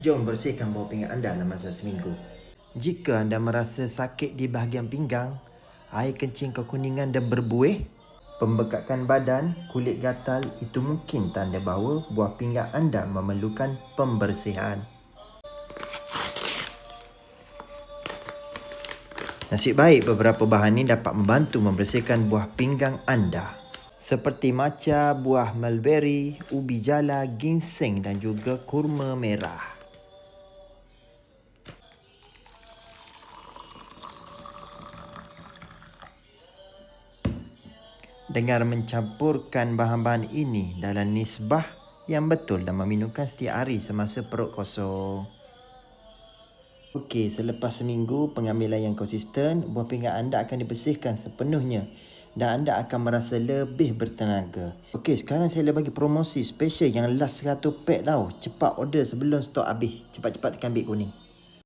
Jom bersihkan buah pinggang anda dalam masa seminggu. Jika anda merasa sakit di bahagian pinggang, air kencing kekuningan dan berbuih, pembekakan badan, kulit gatal, itu mungkin tanda bahawa buah pinggang anda memerlukan pembersihan. Nasib baik beberapa bahan ini dapat membantu membersihkan buah pinggang anda. Seperti matcha, buah mulberry, ubi jala, ginseng dan juga kurma merah. Dengan mencampurkan bahan-bahan ini dalam nisbah yang betul dan meminumkan setiap hari semasa perut kosong. Okey, selepas seminggu pengambilan yang konsisten, buah pinggang anda akan dibersihkan sepenuhnya dan anda akan merasa lebih bertenaga. Okey, sekarang saya bagi promosi special yang last 100 pack tau. Cepat order sebelum stok habis. Cepat-cepat tekan beg kuning.